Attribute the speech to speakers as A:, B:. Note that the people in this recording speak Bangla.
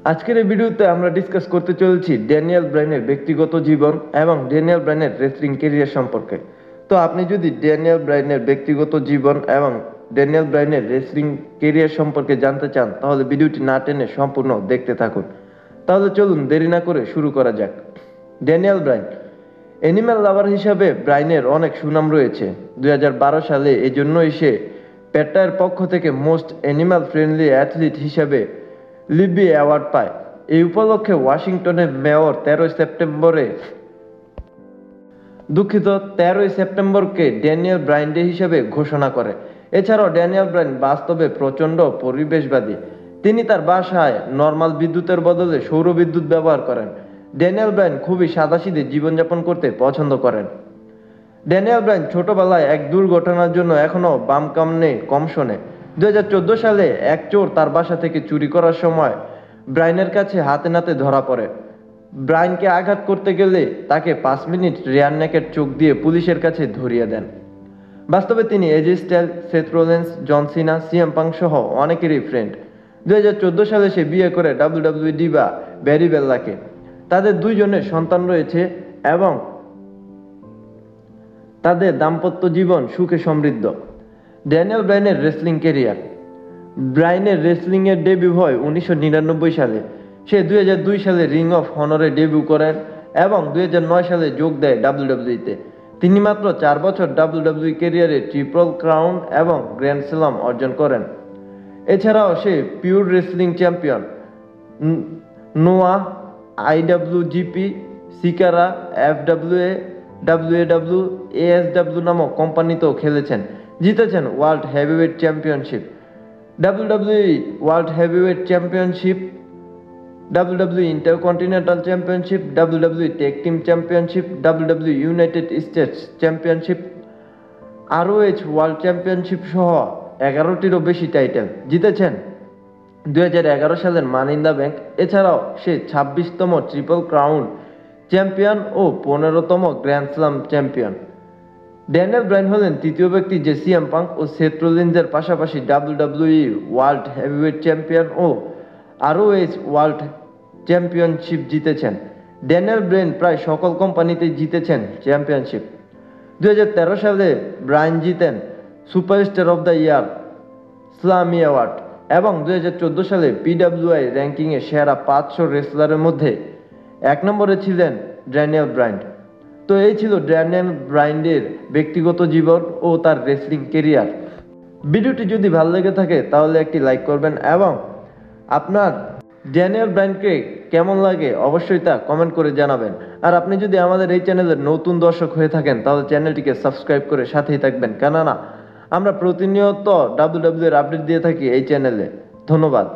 A: আজকের এই ভিডিওতে আমরা ডিসকাস করতে চলেছি ড্যানিয়েল ব্রায়ানের ব্যক্তিগত জীবন এবং ড্যানিয়েল ব্রায়ানের রেসলিং ক্যারিয়ার সম্পর্কে। তো আপনি যদি ড্যানিয়েল ব্রায়ানের ব্যক্তিগত জীবন এবং ড্যানিয়েল ব্রায়ানের রেসলিং ক্যারিয়ার সম্পর্কে জানতে চান তাহলে ভিডিওটি না টেনে সম্পূর্ণ দেখতে থাকুন। তাহলে চলুন দেরি না করে শুরু করা যাক। ড্যানিয়েল ব্রায়ান অ্যানিম্যাল লাভার হিসাবে ব্রায়ানের অনেক সুনাম রয়েছে। 2012 সালে এই জন্যই সে পেটার পক্ষ থেকে মোস্ট অ্যানিম্যাল ফ্রেন্ডলি অ্যাথলিট হিসাবে লিব্বি অ্যাওয়ার্ড পায়। এই উপলক্ষে ওয়াশিংটনের মেয়র 13ই সেপ্টেম্বরকে ড্যানিয়েল ব্রায়ান ডে হিসেবে ঘোষণা করে। এছাড়াও ড্যানিয়েল ব্রায়ান বাস্তবে প্রচণ্ড পরিবেশবাদী। তিনি তার বাসায় নর্মাল বিদ্যুতের বদলে সৌর বিদ্যুৎ ব্যবহার করেন। ড্যানিয়েল ব্রায়ান খুবই সাদাসিধে জীবনযাপন করতে পছন্দ করেন। ড্যানিয়েল ব্রায়ান ছোটবেলায় এক দুর্ঘটনার জন্য এখনও বাম কামনে কম শোনে। 2014 সালে এক চোর তার বাসা থেকে চুরি করার সময় ব্রায়ানের কাছে হাতে নাতে ধরা পড়ে। ব্রায়ানকে আঘাত করতে গেলে তাকে 5 মিনিট রেয়ার নেকের চোখ দিয়ে পুলিশের কাছে ধরিয়ে দেন। বাস্তবে তিনি এজি স্টাইলস, সেথ রোলিন্স, জন সিনা, সিএম পাং সহ অনেকেরই ফ্রেন্ড। 2014 সালে সে বিয়ে করে ডাব্লিউডাব্লিউই ডিভা ব্যারি বেল্লাকে। তাদের দুইজনের সন্তান রয়েছে এবং তাদের দাম্পত্য জীবন সুখে সমৃদ্ধ। ড্যানিয়েল ব্রায়ানের রেসলিং ক্যারিয়ার। ব্রায়ানের রেসলিংয়ের ডেবিউ হয় 1999 সালে। সে 2002 সালে রিং অফ অনরে ডেবিউ করেন এবং 2009 সালে যোগ দেয় ডাব্লিউডাব্লিউইতে। তিনি মাত্র 4 বছর ডাব্লিউডাব্লিউই ক্যারিয়ারে ট্রিপল ক্রাউন এবং গ্র্যান্ড স্ল্যাম অর্জন করেন। এছাড়াও সে পিওর রেসলিং চ্যাম্পিয়ন, নোয়া, আইডাব্লিউজিপি, সিকারা, এফডাব্লিউএ, ডাব্লিউএডাব্লিউ, এএসডাব্লিউ নামক কোম্পানিতেও খেলেছেন। জিতেছেন world heavyweight championship, WWE world heavyweight championship, WW intercontinental championship, WW tag team championship, WW United States championship, ROH world championship সহ 11টিরও বেশি টাইটেল জিতেছেন। 2011 সালের মানি ইন দ্য ব্যাংক। এছাড়াও সে 26তম ট্রিপল ক্রাউন চ্যাম্পিয়ন ও 15তম grand slam champion. Daniel Bryan হলেন তৃতীয় ব্যক্তি যে সিএম পাং ও সেথ রোলিন্সের পাশাপাশি ডাব্লিউডাব্লিউই ওয়ার্ল্ড হেভিওয়েট চ্যাম্পিয়ন ও আরওএইচ ওয়ার্ল্ড চ্যাম্পিয়নশিপ জিতেছেন। ড্যানিয়েল ব্রায়ান প্রায় সকল কোম্পানিতেই জিতেছেন চ্যাম্পিয়নশিপ। 2013 সালে ব্রায়ান জিতেন superstar of the year Slammy award এবং 2014 সালে পিডাব্লিউআই র্যাঙ্কিংয়ে সেরা 500 রেসলারের মধ্যে 1 নম্বরে ছিলেন ড্যানিয়েল ব্রায়ান। তো এই ছিল ড্যানিয়েল ব্রায়ানের ব্যক্তিগত জীবন ও তার রেসলিং ক্যারিয়ার। ভিডিওটি যদি ভালো লেগে থাকে তাহলে একটি লাইক করবেন এবং আপনার ড্যানিয়েল ব্রায়ানকে কেমন লাগে অবশ্যই তা কমেন্ট করে জানাবেন। আর আপনি যদি আমাদের এই চ্যানেলের নতুন দর্শক হয়ে থাকেন তাহলে চ্যানেলটিকে সাবস্ক্রাইব করে সাথেই থাকবেন, কেননা আমরা প্রতিনিয়ত ডাব্লিউডাব্লিউ এর আপডেট দিয়ে থাকি এই চ্যানেলে। ধন্যবাদ।